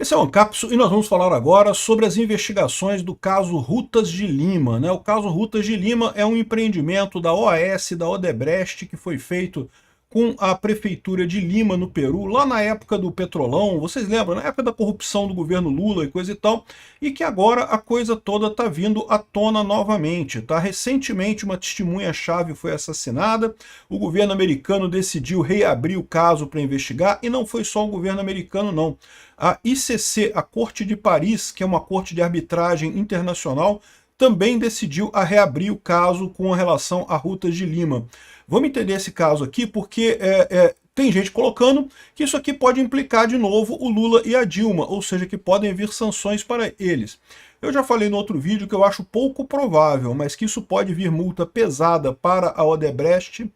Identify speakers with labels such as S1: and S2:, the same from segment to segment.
S1: Esse é o Ancapso e nós vamos falar agora sobre as investigações do caso Rutas de Lima, né? O caso Rutas de Lima é um empreendimento da OAS, da Odebrecht, que foi feito com a prefeitura de Lima, no Peru, lá na época do Petrolão, vocês lembram, na época da corrupção do governo Lula e coisa e tal, e que agora a coisa toda está vindo à tona novamente, tá? Recentemente uma testemunha-chave foi assassinada, o governo americano decidiu reabrir o caso para investigar, e não foi só o governo americano não. A ICC, a Corte de Paris, que é uma corte de arbitragem internacional, também decidiu a reabrir o caso com relação a Rutas de Lima. Vamos entender esse caso aqui porque tem gente colocando que isso aqui pode implicar de novo o Lula e a Dilma, ou seja, que podem vir sanções para eles. Eu já falei no outro vídeo que eu acho pouco provável, mas que isso pode vir multa pesada para a Odebrecht.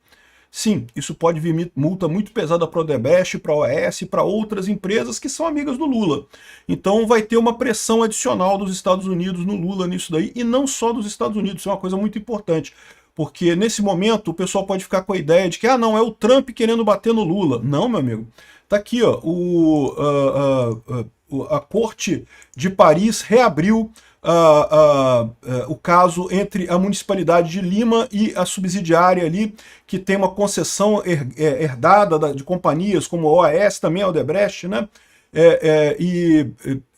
S1: Sim, isso pode vir multa muito pesada para a Odebrecht, para a OAS, para outras empresas que são amigas do Lula. Então vai ter uma pressão adicional dos Estados Unidos no Lula nisso daí, e não só dos Estados Unidos, isso é uma coisa muito importante. Porque nesse momento o pessoal pode ficar com a ideia de que, ah não, é o Trump querendo bater no Lula. Não, meu amigo. Tá aqui, ó, a Corte de Paris reabriu o caso entre a municipalidade de Lima e a subsidiária ali, que tem uma concessão herdada de companhias como a OAS, também a Odebrecht, né? E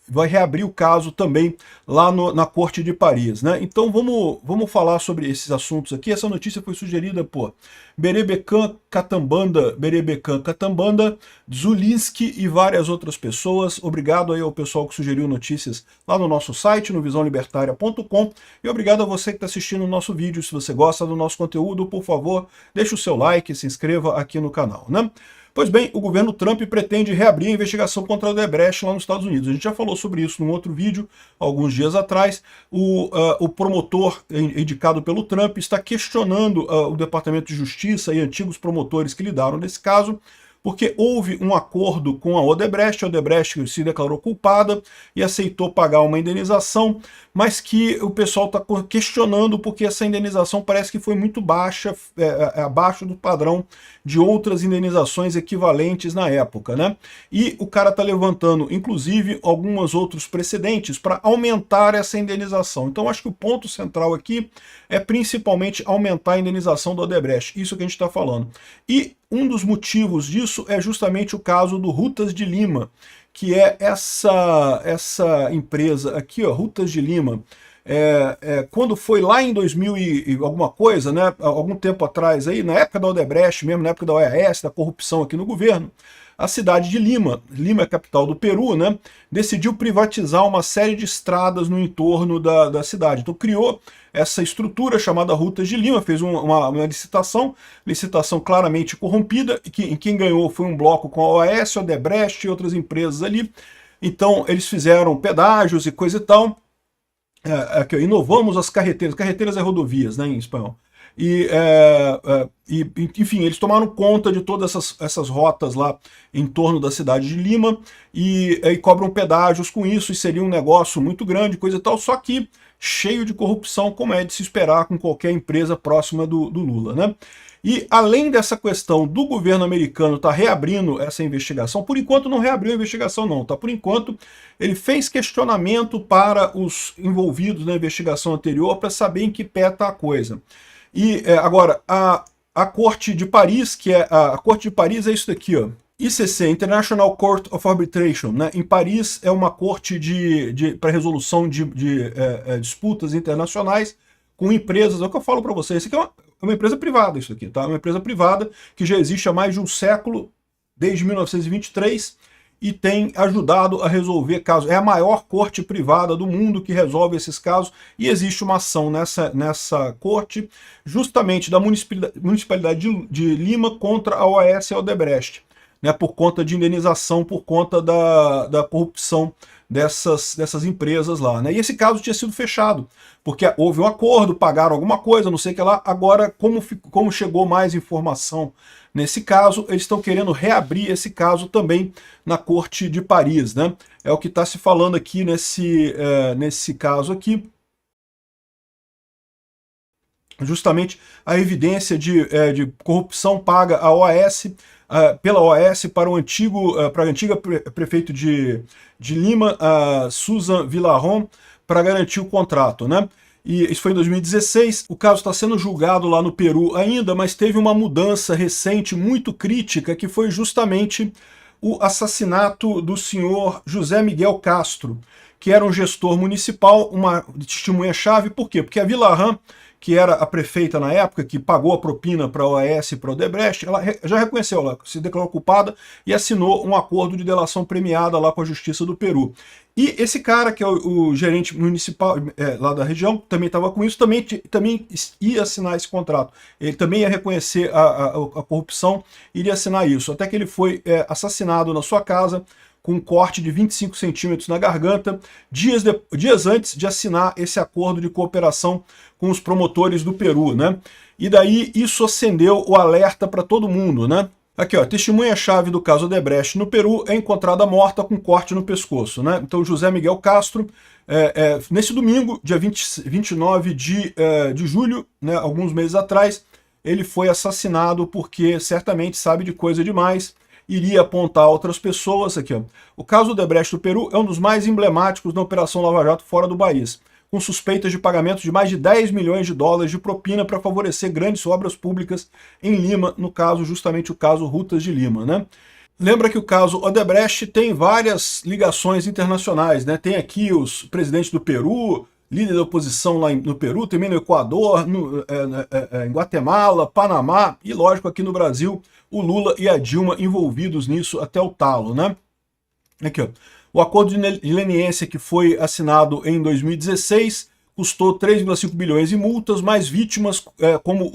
S1: vai reabrir o caso também lá na Corte de Paris, né? Então vamos falar sobre esses assuntos aqui. Essa notícia foi sugerida por Berebecan Catambanda, Zulinski e várias outras pessoas. Obrigado aí ao pessoal que sugeriu notícias lá no nosso site, no visãolibertaria.com, e obrigado a você que está assistindo o nosso vídeo. Se você gosta do nosso conteúdo, por favor, deixe o seu like, se inscreva aqui no canal, né? Pois bem, o governo Trump pretende reabrir a investigação contra a Odebrecht lá nos Estados Unidos. A gente já falou sobre isso num outro vídeo, alguns dias atrás. O promotor indicado pelo Trump está questionando o Departamento de Justiça e antigos promotores que lidaram nesse caso, porque houve um acordo com a Odebrecht se declarou culpada e aceitou pagar uma indenização, mas que o pessoal está questionando porque essa indenização parece que foi muito baixa, abaixo do padrão de outras indenizações equivalentes na época, né? E o cara está levantando, inclusive, alguns outros precedentes para aumentar essa indenização. Então acho que o ponto central aqui é principalmente aumentar a indenização do Odebrecht, isso que a gente está falando. E um dos motivos disso é justamente o caso do Rutas de Lima, que é essa empresa aqui, ó, Rutas de Lima. Quando foi lá em 2000 e alguma coisa, né, algum tempo atrás, aí, na época da Odebrecht mesmo, na época da OAS, da corrupção aqui no governo, a cidade de Lima, Lima é a capital do Peru, né, decidiu privatizar uma série de estradas no entorno da cidade. Então criou essa estrutura chamada Rutas de Lima, fez uma licitação claramente corrompida, e quem ganhou foi um bloco com a OAS, a Odebrecht e outras empresas ali. Então eles fizeram pedágios e coisa e tal. Inovamos as carreteiras é rodovias, né, em espanhol. Enfim, eles tomaram conta de todas essas rotas lá em torno da cidade de Lima e cobram pedágios com isso, e seria um negócio muito grande, coisa e tal, só que cheio de corrupção, como é de se esperar com qualquer empresa próxima do Lula, né? E além dessa questão do governo americano estar reabrindo essa investigação, por enquanto não reabriu a investigação não, tá? Por enquanto ele fez questionamento para os envolvidos na investigação anterior para saber em que pé está a coisa. E agora, a Corte de Paris, a Corte de Paris é isso daqui, ó. ICC, International Court of Arbitration, né? Em Paris é uma corte para resolução de disputas internacionais com empresas. É o que eu falo para vocês, isso aqui é uma empresa privada, isso aqui, tá? Uma empresa privada que já existe há mais de um século, desde 1923, e tem ajudado a resolver casos. É a maior corte privada do mundo que resolve esses casos, e existe uma ação nessa corte, justamente da municipalidade de Lima contra a OAS e a Odebrecht, né, por conta de indenização, por conta da corrupção dessas empresas lá, né? E esse caso tinha sido fechado, porque houve um acordo, pagaram alguma coisa, não sei o que lá. Agora, como chegou mais informação nesse caso, eles estão querendo reabrir esse caso também na Corte de Paris, né? É o que está se falando aqui nesse caso aqui. Justamente a evidência de corrupção paga à OAS, pela OAS para para a antiga prefeito de Lima, Susan Villarón, para garantir o contrato, né? E isso foi em 2016, o caso está sendo julgado lá no Peru ainda, mas teve uma mudança recente muito crítica, que foi justamente o assassinato do senhor José Miguel Castro, que era um gestor municipal, uma testemunha-chave. Por quê? Porque a Villarón, que era a prefeita na época, que pagou a propina para a OAS e para o Odebrecht, ela já reconheceu, ela se declarou culpada e assinou um acordo de delação premiada lá com a Justiça do Peru. E esse cara, que é o gerente municipal lá da região, também estava com isso, também ia assinar esse contrato. Ele também ia reconhecer a corrupção, iria assinar isso. Até que ele foi assassinado na sua casa, com um corte de 25 centímetros na garganta, dias antes de assinar esse acordo de cooperação com os promotores do Peru, né? E daí isso acendeu o alerta para todo mundo, né? Aqui, ó, testemunha-chave do caso Odebrecht no Peru é encontrada morta com corte no pescoço, né? Então, José Miguel Castro, nesse domingo, dia 29 de julho, né, alguns meses atrás, ele foi assassinado porque certamente sabe de coisa demais, iria apontar outras pessoas. Aqui, ó. O caso Odebrecht do Peru é um dos mais emblemáticos da Operação Lava Jato fora do país, com suspeitas de pagamento de mais de 10 milhões de dólares de propina para favorecer grandes obras públicas em Lima, no caso, justamente o caso Rutas de Lima, né? Lembra que o caso Odebrecht tem várias ligações internacionais, né? Tem aqui os presidentes do Peru, líder da oposição lá no Peru, também no Equador, em Guatemala, Panamá e, lógico, aqui no Brasil, o Lula e a Dilma envolvidos nisso até o talo, né? Aqui, ó. O acordo de leniência que foi assinado em 2016 custou 3,5 bilhões em multas, mas vítimas como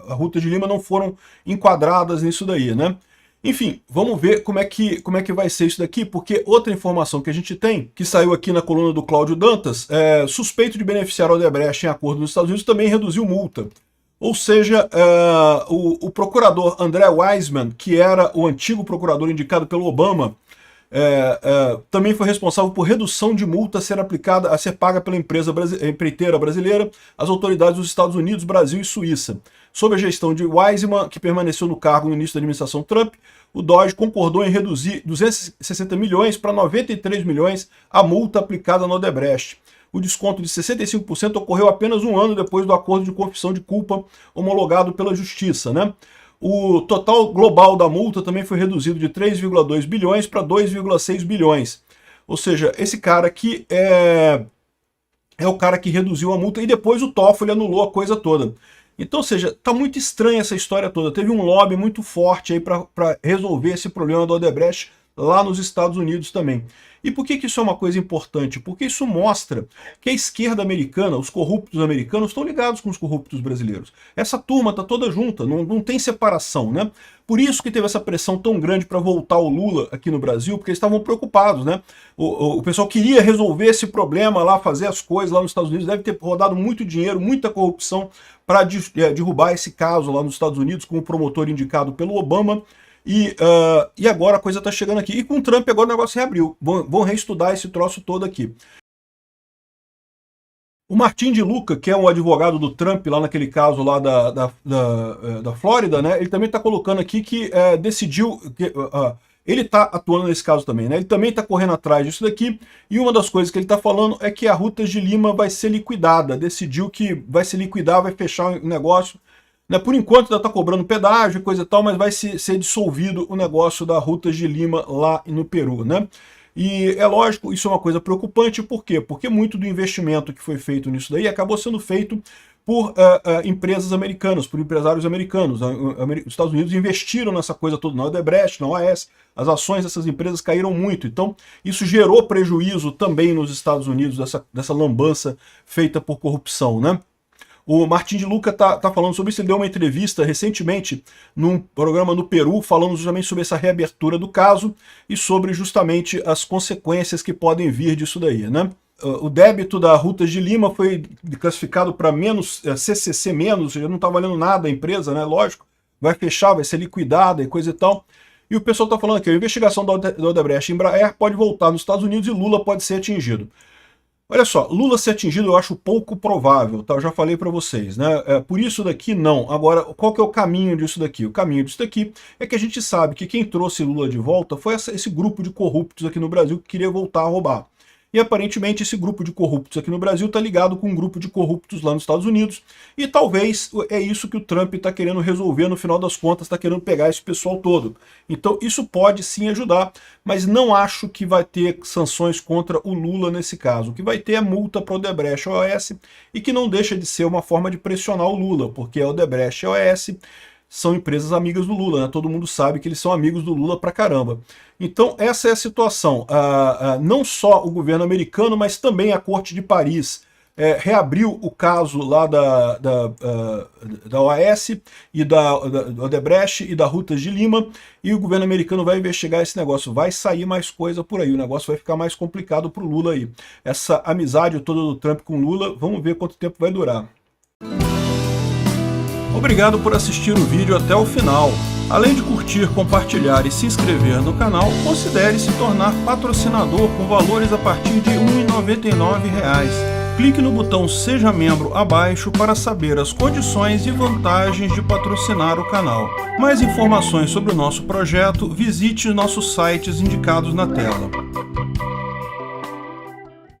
S1: a Ruta de Lima não foram enquadradas nisso daí, né? Enfim, vamos ver como é que vai ser isso daqui, porque outra informação que a gente tem, que saiu aqui na coluna do Cláudio Dantas, suspeito de beneficiar o Odebrecht em acordo nos Estados Unidos também reduziu multa. Ou seja, o procurador André Weissmann, que era o antigo procurador indicado pelo Obama, também foi responsável por redução de multa a ser paga pela empreiteira brasileira às autoridades dos Estados Unidos, Brasil e Suíça. Sob a gestão de Weissmann, que permaneceu no cargo no início da administração Trump, o DOJ concordou em reduzir 260 milhões para 93 milhões a multa aplicada no Odebrecht. O desconto de 65% ocorreu apenas um ano depois do acordo de confissão de culpa homologado pela Justiça, né? O total global da multa também foi reduzido de 3,2 bilhões para 2,6 bilhões. Ou seja, esse cara aqui é o cara que reduziu a multa e depois o Toffoli anulou a coisa toda. Então, ou seja, tá muito estranha essa história toda. Teve um lobby muito forte aí para resolver esse problema do Odebrecht lá nos Estados Unidos também. E por que isso é uma coisa importante? Porque isso mostra que a esquerda americana, os corruptos americanos, estão ligados com os corruptos brasileiros. Essa turma está toda junta, não tem separação, né? Por isso que teve essa pressão tão grande para voltar o Lula aqui no Brasil, porque eles estavam preocupados, né? O pessoal queria resolver esse problema lá, fazer as coisas lá nos Estados Unidos, deve ter rodado muito dinheiro, muita corrupção para derrubar esse caso lá nos Estados Unidos com o promotor indicado pelo Obama. E agora a coisa está chegando aqui. E com o Trump agora o negócio reabriu. Vão reestudar esse troço todo aqui. O Martin de Luca, que é um advogado do Trump lá naquele caso lá da Flórida, né? Ele também está colocando aqui que decidiu... ele está atuando nesse caso também, né? Ele também está correndo atrás disso daqui. E uma das coisas que ele está falando é que a Rutas de Lima vai ser liquidada. Decidiu que vai se liquidar, vai fechar o negócio. Por enquanto ainda está cobrando pedágio e coisa e tal, mas vai ser dissolvido o negócio da Rutas de Lima lá no Peru, né? E é lógico, isso é uma coisa preocupante, por quê? Porque muito do investimento que foi feito nisso daí acabou sendo feito por empresas americanas, por empresários americanos. Os Estados Unidos investiram nessa coisa toda, na Odebrecht, na OAS, as ações dessas empresas caíram muito. Então, isso gerou prejuízo também nos Estados Unidos, dessa lambança feita por corrupção, né? O Martin de Luca tá falando sobre isso. Ele deu uma entrevista recentemente num programa no Peru, falando justamente sobre essa reabertura do caso e sobre justamente as consequências que podem vir disso daí, né? O débito da Rutas de Lima foi classificado para menos, CCC menos, ou seja, não está valendo nada a empresa, né? Lógico, vai fechar, vai ser liquidada e coisa e tal. E o pessoal está falando aqui, a investigação da Odebrecht e Embraer pode voltar nos Estados Unidos e Lula pode ser atingido. Olha só, Lula ser atingido eu acho pouco provável, tá? Eu já falei para vocês, né? Por isso daqui não. Agora, qual que é o caminho disso daqui? O caminho disso daqui é que a gente sabe que quem trouxe Lula de volta foi esse grupo de corruptos aqui no Brasil que queria voltar a roubar. E aparentemente esse grupo de corruptos aqui no Brasil está ligado com um grupo de corruptos lá nos Estados Unidos, e talvez é isso que o Trump está querendo resolver no final das contas, está querendo pegar esse pessoal todo. Então isso pode sim ajudar, mas não acho que vai ter sanções contra o Lula nesse caso. O que vai ter é multa para o Odebrecht e a OAS, e que não deixa de ser uma forma de pressionar o Lula, porque a Odebrecht e a OAS são empresas amigas do Lula, né? Todo mundo sabe que eles são amigos do Lula pra caramba. Então essa é a situação. Não só o governo americano, mas também a Corte de Paris reabriu o caso lá da OAS e da Odebrecht e da Rutas de Lima, e o governo americano vai investigar esse negócio. Vai sair mais coisa por aí, o negócio vai ficar mais complicado pro Lula aí. Essa amizade toda do Trump com Lula, vamos ver quanto tempo vai durar. Obrigado por assistir o vídeo até o final. Além de curtir, compartilhar e se inscrever no canal, considere se tornar patrocinador com valores a partir de R$ 1,99. Clique no botão Seja Membro abaixo para saber as condições e vantagens de patrocinar o canal. Mais informações sobre o nosso projeto, visite nossos sites indicados na tela.